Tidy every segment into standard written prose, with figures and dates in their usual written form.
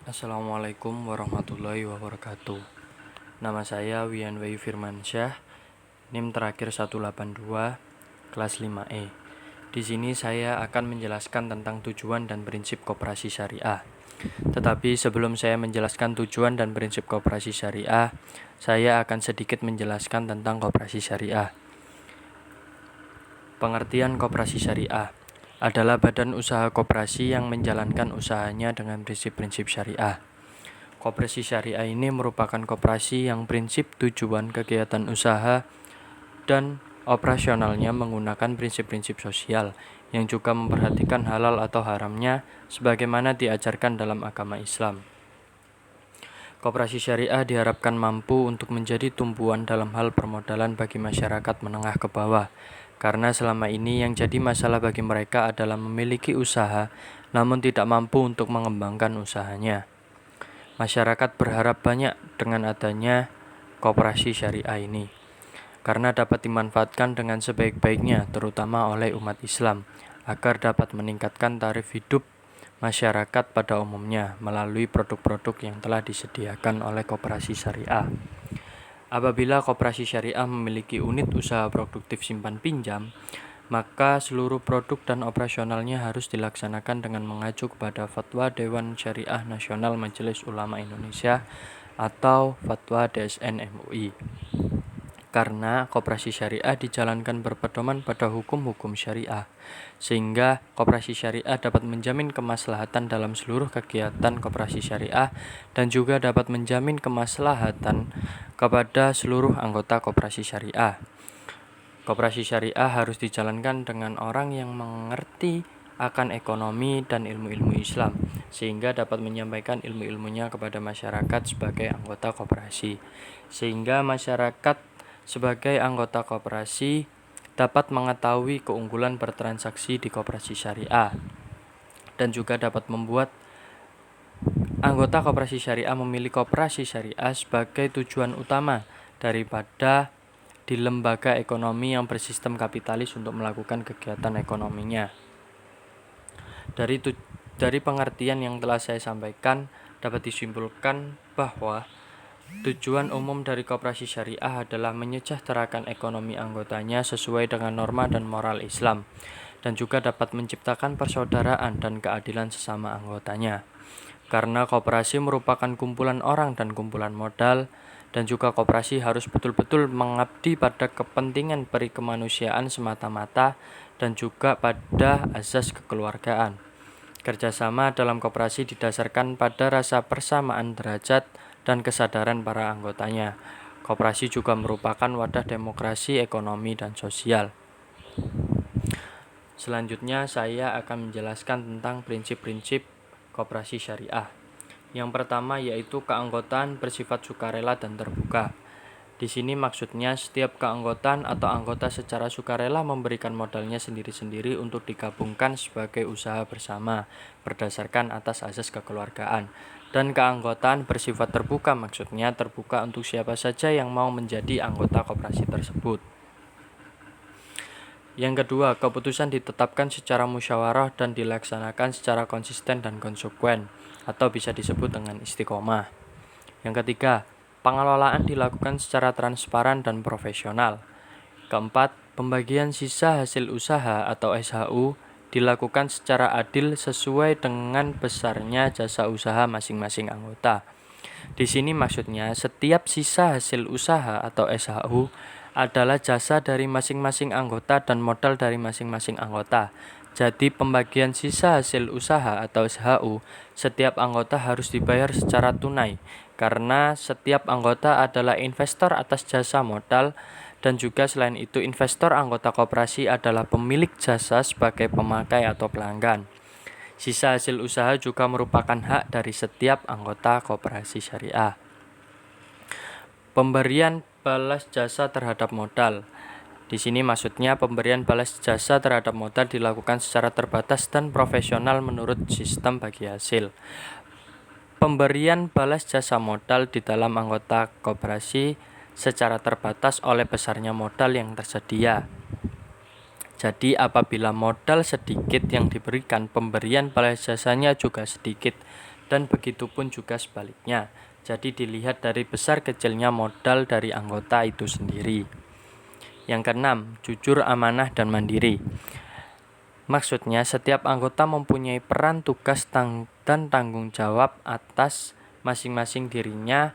Assalamualaikum warahmatullahi wabarakatuh. Nama saya Wian Wei Firmansyah, NIM terakhir 182, kelas 5E. Di sini saya akan menjelaskan tentang tujuan dan prinsip koperasi syariah. Tetapi sebelum saya menjelaskan tujuan dan prinsip koperasi syariah, saya akan sedikit menjelaskan tentang koperasi syariah. Pengertian koperasi syariah adalah badan usaha koperasi yang menjalankan usahanya dengan prinsip-prinsip syariah. Koperasi syariah ini merupakan koperasi yang prinsip tujuan kegiatan usaha dan operasionalnya menggunakan prinsip-prinsip sosial yang juga memperhatikan halal atau haramnya sebagaimana diajarkan dalam agama Islam. Koperasi syariah diharapkan mampu untuk menjadi tumpuan dalam hal permodalan bagi masyarakat menengah ke bawah, karena selama ini yang jadi masalah bagi mereka adalah memiliki usaha namun tidak mampu untuk mengembangkan usahanya. Masyarakat berharap banyak dengan adanya koperasi syariah ini, karena dapat dimanfaatkan dengan sebaik-baiknya terutama oleh umat Islam, agar dapat meningkatkan taraf hidup masyarakat pada umumnya melalui produk-produk yang telah disediakan oleh koperasi syariah. Apabila koperasi syariah memiliki unit usaha produktif simpan pinjam, maka seluruh produk dan operasionalnya harus dilaksanakan dengan mengacu kepada Fatwa Dewan Syariah Nasional Majelis Ulama Indonesia atau Fatwa DSN MUI. Karena koperasi syariah dijalankan berpedoman pada hukum-hukum syariah, sehingga koperasi syariah dapat menjamin kemaslahatan dalam seluruh kegiatan koperasi syariah dan juga dapat menjamin kemaslahatan kepada seluruh anggota koperasi syariah. Koperasi syariah harus dijalankan dengan orang yang mengerti akan ekonomi dan ilmu-ilmu Islam, sehingga dapat menyampaikan ilmu-ilmunya kepada masyarakat sebagai anggota koperasi, sehingga masyarakat sebagai anggota koperasi dapat mengetahui keunggulan bertransaksi di koperasi syariah dan juga dapat membuat anggota koperasi syariah memilih koperasi syariah sebagai tujuan utama daripada di lembaga ekonomi yang bersistem kapitalis untuk melakukan kegiatan ekonominya. Dari pengertian yang telah saya sampaikan dapat disimpulkan bahwa tujuan umum dari koperasi syariah adalah menyejahterakan ekonomi anggotanya sesuai dengan norma dan moral Islam, dan juga dapat menciptakan persaudaraan dan keadilan sesama anggotanya. Karena koperasi merupakan kumpulan orang dan kumpulan modal, dan juga koperasi harus betul-betul mengabdi pada kepentingan perikemanusiaan semata-mata dan juga pada azas kekeluargaan. Kerjasama dalam koperasi didasarkan pada rasa persamaan derajat dan kesadaran para anggotanya. Koperasi juga merupakan wadah demokrasi, ekonomi, dan sosial. Selanjutnya saya akan menjelaskan tentang prinsip-prinsip koperasi syariah. Yang pertama yaitu keanggotaan bersifat sukarela dan terbuka. Di sini maksudnya setiap keanggotaan atau anggota secara sukarela memberikan modalnya sendiri-sendiri untuk digabungkan sebagai usaha bersama berdasarkan atas asas kekeluargaan. Dan keanggotaan bersifat terbuka maksudnya terbuka untuk siapa saja yang mau menjadi anggota koperasi tersebut. Yang kedua, keputusan ditetapkan secara musyawarah dan dilaksanakan secara konsisten dan konsekuen, atau bisa disebut dengan istiqomah. Yang ketiga, pengelolaan dilakukan secara transparan dan profesional. Keempat, pembagian sisa hasil usaha atau SHU dilakukan secara adil sesuai dengan besarnya jasa usaha masing-masing anggota. Di sini maksudnya setiap sisa hasil usaha atau SHU adalah jasa dari masing-masing anggota dan modal dari masing-masing anggota. Jadi pembagian sisa hasil usaha atau SHU setiap anggota harus dibayar secara tunai, karena setiap anggota adalah investor atas jasa modal, dan juga selain itu investor anggota koperasi adalah pemilik jasa sebagai pemakai atau pelanggan. Sisa hasil usaha juga merupakan hak dari setiap anggota koperasi syariah. Pemberian balas jasa terhadap modal. Di sini maksudnya pemberian balas jasa terhadap modal dilakukan secara terbatas dan profesional menurut sistem bagi hasil. Pemberian balas jasa modal di dalam anggota koperasi secara terbatas oleh besarnya modal yang tersedia. Jadi apabila modal sedikit yang diberikan, pemberian balas jasanya juga sedikit. dan begitupun juga sebaliknya. Jadi dilihat dari besar kecilnya modal dari anggota itu sendiri. Yang keenam, jujur, amanah, dan mandiri. Maksudnya setiap anggota mempunyai peran, tugas, dan tanggung jawab atas masing-masing dirinya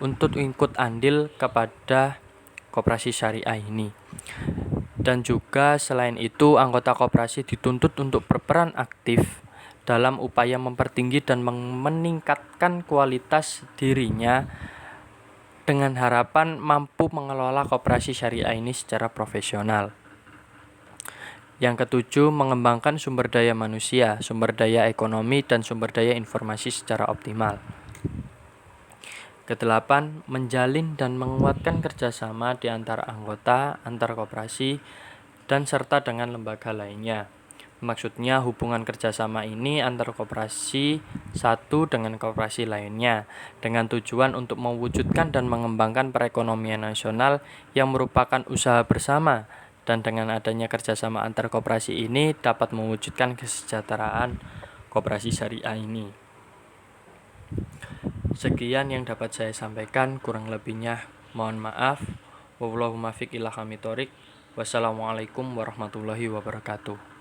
untuk ikut andil kepada koperasi syariah ini. Dan juga selain itu anggota koperasi dituntut untuk berperan aktif dalam upaya mempertinggi dan meningkatkan kualitas dirinya dengan harapan mampu mengelola koperasi syariah ini secara profesional. Yang ketujuh, mengembangkan sumber daya manusia, sumber daya ekonomi, dan sumber daya informasi secara optimal. Kedelapan, menjalin dan menguatkan kerjasama di antara anggota, antar koperasi, dan serta dengan lembaga lainnya. Maksudnya hubungan kerjasama ini antar koperasi satu dengan koperasi lainnya dengan tujuan untuk mewujudkan dan mengembangkan perekonomian nasional yang merupakan usaha bersama, dan dengan adanya kerjasama antar koperasi ini dapat mewujudkan kesejahteraan koperasi syariah ini. Sekian yang dapat saya sampaikan, kurang lebihnya mohon maaf. Wallahul muwaffiq ila aqwamit thoriq. Wassalamualaikum warahmatullahi wabarakatuh.